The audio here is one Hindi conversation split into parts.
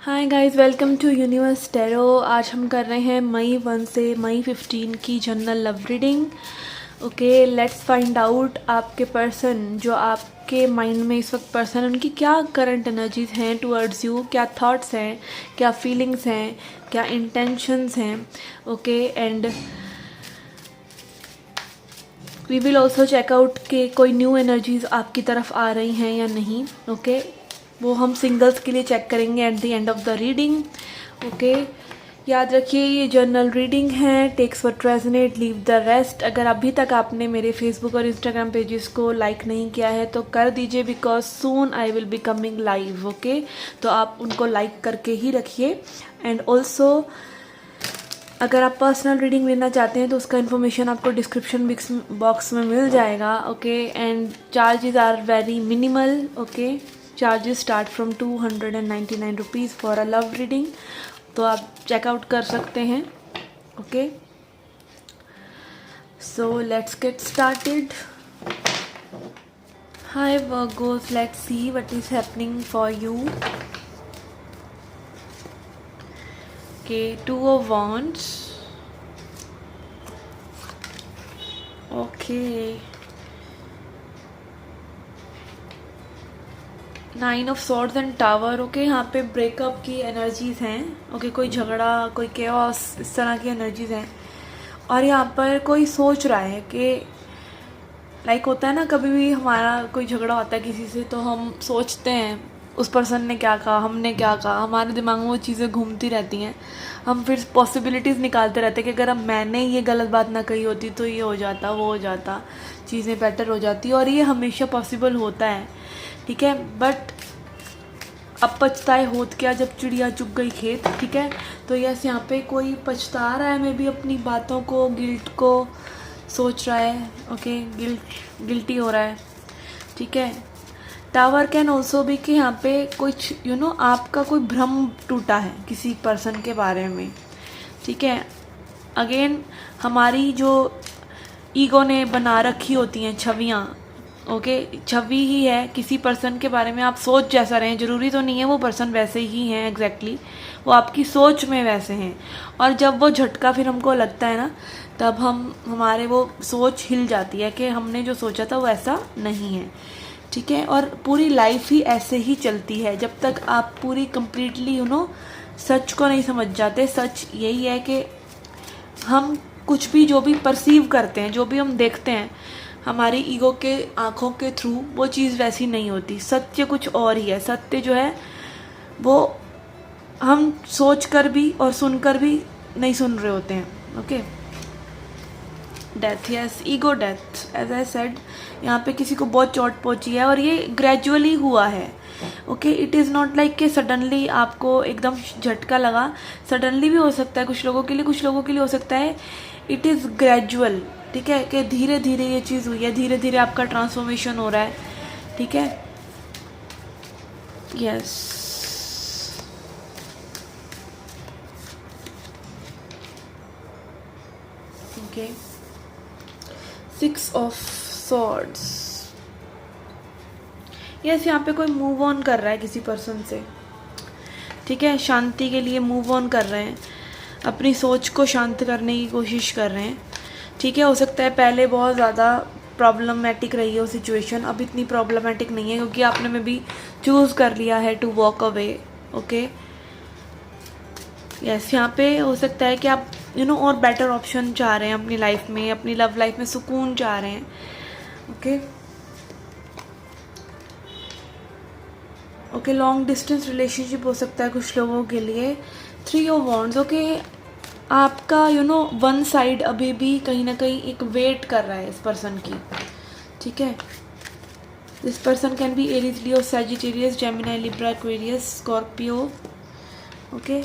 Hi guys, welcome to Universe Tarot. आज हम कर रहे हैं मई 1 से मई 15 की general love reading. Okay, let's find out आपके पर्सन, जो आपके माइंड में इस वक्त पर्सन, उनकी क्या करंट एनर्जीज हैं टुवर्ड्स यू, क्या थॉट्स हैं, क्या फीलिंग्स हैं, क्या इंटेंशंस हैं। Okay, and we will also check out कि कोई न्यू एनर्जीज आपकी तरफ आ रही हैं या नहीं। ओके, वो हम सिंगल्स के लिए चेक करेंगे at the end of the reading. Okay, याद रखिए ये जर्नल रीडिंग है। Takes what resonate, leave the rest. अगर अभी तक आपने मेरे फेसबुक और इंस्टाग्राम पेजेस को लाइक नहीं किया है तो कर दीजिए, because soon I will be coming live. Okay, तो आप उनको लाइक करके ही रखिए। एंड ऑल्सो अगर आप पर्सनल रीडिंग लेना चाहते हैं तो उसका इन्फॉर्मेशन आपको डिस्क्रिप्शन बॉक्स में मिल जाएगा। Okay, and charges are very minimal. Okay, charges start from 299 rupees for a love reading, तो आप चेकआउट कर सकते हैं। Okay, so let's get started. Hi Virgos, let's see what is happening for you. Okay, 2 of wands. Okay, 9 of swords and tower. Okay, यहाँ पे ब्रेकअप की एनर्जीज हैं। ओके, कोई झगड़ा, कोई केओस, इस तरह की एनर्जीज हैं। और यहाँ पर कोई सोच रहा है कि लाइक होता है ना, कभी भी हमारा कोई झगड़ा होता है किसी से तो हम सोचते हैं उस पर्सन ने क्या कहा, हमने क्या कहा, हमारे दिमाग में वो चीज़ें घूमती रहती हैं। हम फिर पॉसिबिलिटीज़ निकालते रहते हैं कि अगर मैंने ये गलत बात ना कही होती तो ये हो जाता, वो हो जाता, चीज़ें बेटर हो जाती। और ये हमेशा पॉसिबल होता है, ठीक है। बट अब पछताए होत क्या जब चिड़िया चुग गई खेत, ठीक है। तो यस, यहाँ पे कोई पछता रहा है, मैं भी अपनी बातों को, गिल्ट को सोच रहा है। ओके, गिल्टी हो रहा है, ठीक है। टावर कैन ऑल्सो भी कि यहाँ पे कुछ आपका कोई भ्रम टूटा है किसी पर्सन के बारे में, ठीक है। अगेन हमारी जो ईगो ने बना रखी होती हैं छवियाँ, ओके, छवि ही है किसी पर्सन के बारे में। आप सोच जैसा रहें, ज़रूरी तो नहीं है वो पर्सन वैसे ही हैं एग्जैक्टली, वो आपकी सोच में वैसे हैं। और जब वो झटका फिर हमको लगता है ना, तब हमारे वो सोच हिल जाती है कि हमने जो सोचा था वो ऐसा नहीं है, ठीक है। और पूरी लाइफ ही ऐसे ही चलती है जब तक आप पूरी कंप्लीटली सच को नहीं समझ जाते। सच यही है कि हम कुछ भी जो भी परसीव करते हैं, जो भी हम देखते हैं हमारी ईगो के आँखों के थ्रू, वो चीज़ वैसी नहीं होती। सत्य कुछ और ही है। सत्य जो है वो हम सोच कर भी और सुनकर भी नहीं सुन रहे होते हैं। Okay, death, yes, ego death, as I said, यहाँ पे किसी को बहुत चोट पहुँची है और ये ग्रेजुअली हुआ है। Okay, it is not like कि सडनली आपको एकदम झटका लगा। सडनली भी हो सकता है कुछ लोगों के लिए, कुछ लोगों के लिए हो सकता है इट इज़ ग्रेजुअल, ठीक है, कि धीरे धीरे ये चीज़ हुई है, धीरे धीरे आपका ट्रांसफॉर्मेशन हो रहा है, ठीक है। Yes, okay, 6 of swords। Yes, यहाँ पे कोई मूव ऑन कर रहा है किसी पर्सन से, ठीक है। शांति के लिए मूव ऑन कर रहे हैं, अपनी सोच को शांत करने की कोशिश कर रहे हैं, ठीक है। हो सकता है पहले बहुत ज़्यादा प्रॉब्लमेटिक रही है वो सिचुएशन, अब इतनी प्रॉब्लमेटिक नहीं है क्योंकि आपने में भी चूज़ कर लिया है to walk away. Okay, yes, यहाँ पे हो सकता है कि आप और बेटर ऑप्शन चाह रहे हैं अपनी लाइफ में, अपनी लव लाइफ में सुकून चाह रहे हैं। Okay, okay, long distance relationship हो सकता है कुछ लोगों के लिए। 3 of wands। ओके, आपका वन साइड अभी भी कहीं ना कहीं एक वेट कर रहा है इस पर्सन की, ठीक है। This person can be Aries, Leo, Sagittarius, Gemini, Libra, Aquarius, Scorpio. Okay,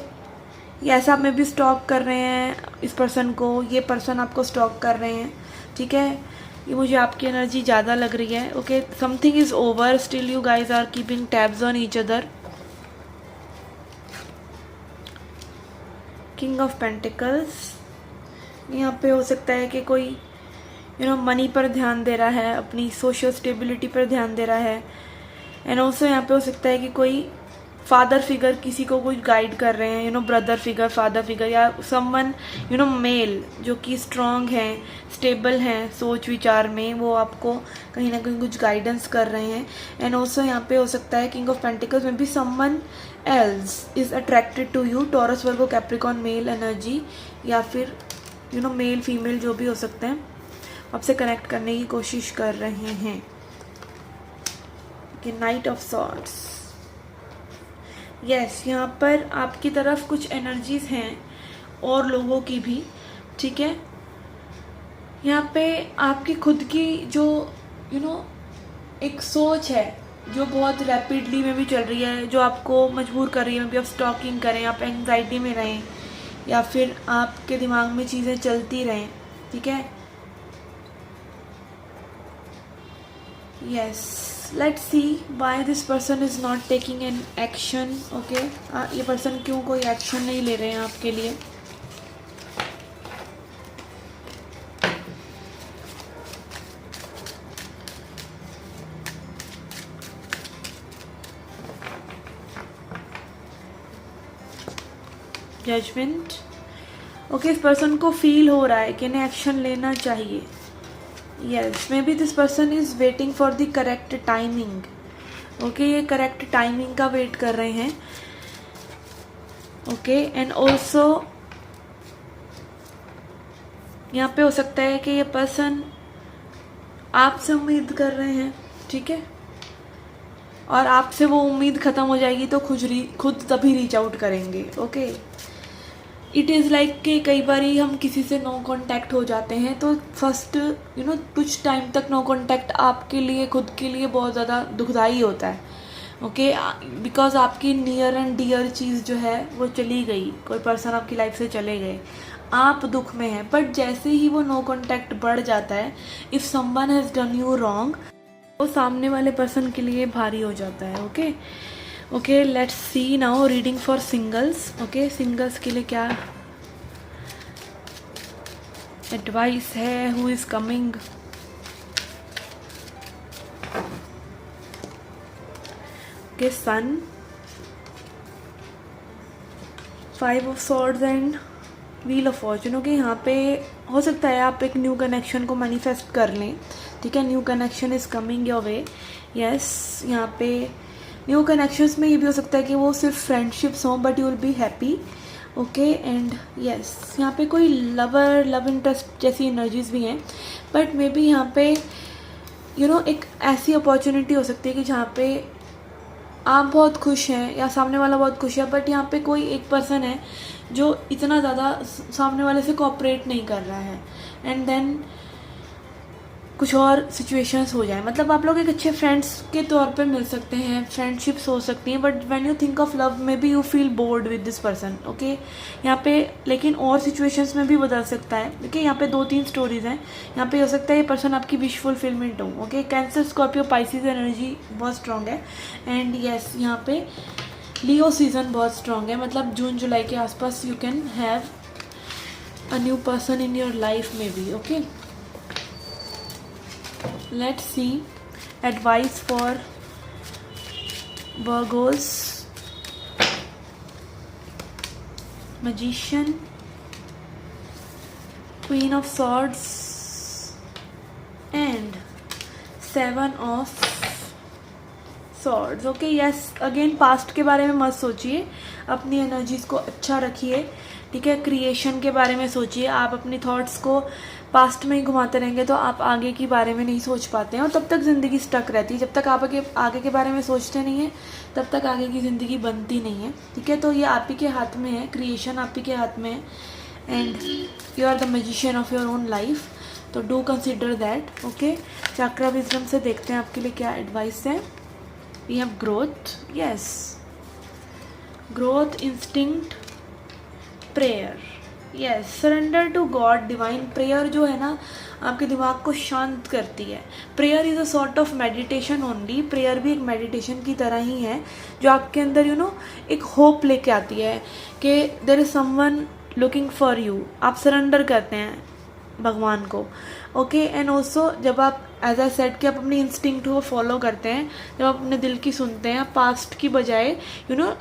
ये ऐसा में भी स्टॉक कर रहे हैं इस पर्सन को, ये पर्सन आपको स्टॉक कर रहे हैं, ठीक है। ये मुझे आपकी एनर्जी ज़्यादा लग रही है। Okay, something is over, still you guys are keeping tabs on each other. King of pentacles, यहाँ पे हो सकता है कि कोई मनी पर ध्यान दे रहा है, अपनी सोशल स्टेबिलिटी पर ध्यान दे रहा है। एंड ऑल्सो यहाँ पे हो सकता है कि कोई फादर फिगर किसी को कुछ गाइड कर रहे हैं, ब्रदर फिगर, फादर फिगर, या समवन मेल जो कि स्ट्रांग हैं, स्टेबल हैं सोच विचार में, वो आपको कहीं ना कहीं कुछ गाइडेंस कर रहे हैं। एंड ऑल्सो यहाँ पे हो सकता है किंग ऑफ पेंटिकल्स में भी someone else is attracted to you, Taurus Virgo Capricorn male energy, या फिर मेल फीमेल जो भी हो सकते हैं, आपसे कनेक्ट करने की कोशिश कर रहे हैं। नाइट ऑफ सॉर्ड्स, यस, यहाँ पर आपकी तरफ कुछ एनर्जीज हैं और लोगों की भी, ठीक है। यहाँ पे आपकी खुद की जो एक सोच है जो बहुत रैपिडली में भी चल रही है, जो आपको मजबूर कर रही है भी आप स्टॉकिंग करें, आप एंग्जाइटी में रहें, या फिर आपके दिमाग में चीज़ें चलती रहें, ठीक है। Yes, let's see why this person is not taking an action. Okay, ये पर्सन क्यों कोई एक्शन नहीं ले रहे हैं आपके लिए। जजमेंट, ओके, इस पर्सन को फील हो रहा है कि इन्हें एक्शन लेना चाहिए। Yes, may be this person is waiting for the correct timing. Okay, ये करेक्ट टाइमिंग का वेट कर रहे हैं। ओके, एंड ऑल्सो यहाँ पे हो सकता है कि ये पर्सन आपसे उम्मीद कर रहे हैं, ठीक है, और आपसे वो उम्मीद खत्म हो जाएगी तो खुद तभी रीच आउट करेंगे। ओके, इट इज़ लाइक कि कई बार हम किसी से नो कांटेक्ट हो जाते हैं तो फर्स्ट कुछ टाइम तक नो कांटेक्ट आपके लिए, खुद के लिए बहुत ज़्यादा दुखदाई होता है। ओके, बिकॉज आपकी नियर एंड डियर चीज़ जो है वो चली गई, कोई पर्सन आपकी लाइफ से चले गए, आप दुख में हैं। बट जैसे ही वो नो कांटेक्ट बढ़ जाता है, if someone has done you wrong, वो सामने वाले पर्सन के लिए भारी हो जाता है। Okay okay, let's see now reading for singles. Okay, singles के लिए क्या एडवाइस है, who is coming. Okay, sun, 5 of swords and wheel of fortune. Okay, यहाँ पे हो सकता है आप एक न्यू कनेक्शन को मैनिफेस्ट कर लें, ठीक है। New connection is coming your way. Yes, यहाँ पे न्यू कनेक्शंस में ये भी हो सकता है कि वो सिर्फ फ्रेंडशिप्स हों, but you will be happy. Okay, and yes, यहाँ पे कोई लव इंटरेस्ट जैसी एनर्जीज भी हैं, बट मे बी यहाँ पे एक ऐसी अपॉर्चुनिटी हो सकती है कि जहाँ पे आप बहुत खुश हैं या सामने वाला बहुत खुश है, बट यहाँ पे कोई एक पर्सन है जो इतना ज़्यादा सामने वाले से कोऑपरेट नहीं कर रहा है, एंड देन कुछ और सिचुएशंस हो जाए। मतलब आप लोग एक अच्छे फ्रेंड्स के तौर पे मिल सकते हैं, फ्रेंडशिप्स हो सकती हैं, but when you think of love may be you feel bored with this person. Okay, यहाँ पे लेकिन और सिचुएशंस में भी बदल सकता है। देखिए, यहाँ पे 2-3 स्टोरीज हैं। यहाँ पे हो सकता है ये पर्सन आपकी विश फुलफिलमेंट हो। Okay, cancer, Scorpio, Pisces energy बहुत स्ट्रॉन्ग है। एंड यस, यहाँ पे लियो सीजन बहुत स्ट्रॉन्ग है। मतलब जून जुलाई के आसपास you can have a new person in your life में भी। Okay, let's see advice for Virgos, Magician, Queen of Swords and 7 of Swords. Okay, yes, again past के बारे में मत सोचिए, अपनी एनर्जीज को अच्छा रखिए, ठीक है। क्रिएशन के बारे में सोचिए। आप अपनी थॉट्स को पास्ट में ही घुमाते रहेंगे तो आप आगे के बारे में नहीं सोच पाते हैं, और तब तक ज़िंदगी स्टक रहती है। जब तक आप आगे के बारे में सोचते नहीं हैं, तब तक आगे की ज़िंदगी बनती नहीं है, ठीक है। तो ये आप ही के हाथ में है, क्रिएशन आप ही के हाथ में है, and you are the magician of your own life. तो do consider that. Okay, chakra wisdom से देखते हैं आपके लिए क्या एडवाइस है। We have growth, yes, growth, instinct, prayer, yes, surrender to god, divine. Prayer जो है ना, आपके दिमाग को शांत करती है। Prayer is a sort of meditation only. Prayer भी एक मेडिटेशन की तरह ही है, जो आपके अंदर एक होप लेके आती है कि there is someone looking for you. आप सरेंडर करते हैं भगवान को, ओके। एंड ऑल्सो जब आप एज आई सेड कि आप अपनी इंस्टिंक्ट को फॉलो करते हैं, जब आप अपने दिल की सुनते हैं, आप पास्ट की बजाय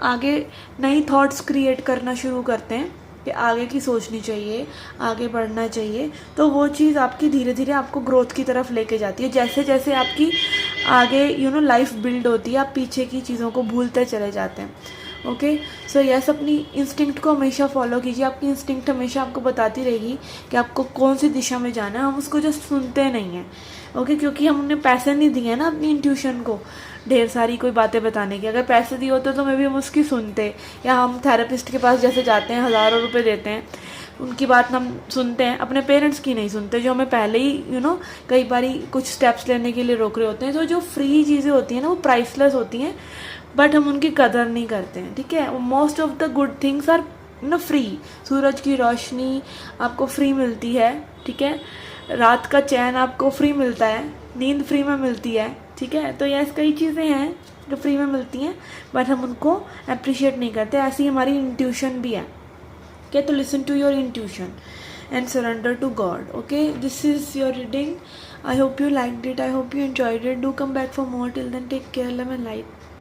आगे नई थॉट्स क्रिएट करना शुरू करते हैं कि आगे की सोचनी चाहिए, आगे बढ़ना चाहिए, तो वो चीज़ आपकी धीरे धीरे आपको ग्रोथ की तरफ लेके जाती है। जैसे जैसे आपकी आगे लाइफ बिल्ड होती है, आप पीछे की चीज़ों को भूलते चले जाते हैं। ओके, सो यस, अपनी इंस्टिंक्ट को हमेशा फॉलो कीजिए। आपकी इंस्टिंक्ट हमेशा आपको बताती रहेगी कि आपको कौन सी दिशा में जाना है। हम उसको जस्ट सुनते नहीं हैं, ओके, क्योंकि हम उन्हें पैसे नहीं दिए ना अपनी इंट्यूशन को ढेर सारी कोई बातें बताने की। अगर पैसे दिए होते तो मे भी हम उसकी सुनते, या हम थेरेपिस्ट के पास जैसे जाते हैं, हज़ारों रुपए देते हैं, उनकी बात हम सुनते हैं, अपने पेरेंट्स की नहीं सुनते, जो हमें पहले ही कई बारी कुछ स्टेप्स लेने के लिए रोक रहे होते हैं। तो जो फ्री चीज़ें होती हैं ना, वो प्राइसलेस होती हैं, बट हम उनकी कदर नहीं करते हैं, ठीक है। Most of the good things are free. सूरज की रोशनी आपको फ्री मिलती है, ठीक है। रात का चैन आपको फ्री मिलता है, नींद फ्री में मिलती है, ठीक है। तो यस, कई चीज़ें हैं जो फ्री में मिलती हैं, बट हम उनको अप्रिशिएट नहीं करते। ऐसी हमारी इंट्यूशन भी है, okay? तो listen to your intuition and surrender to God. Okay, this is your reading. I hope you liked it. I hope you enjoyed it. Do come back for more. Till then, take care, love and light.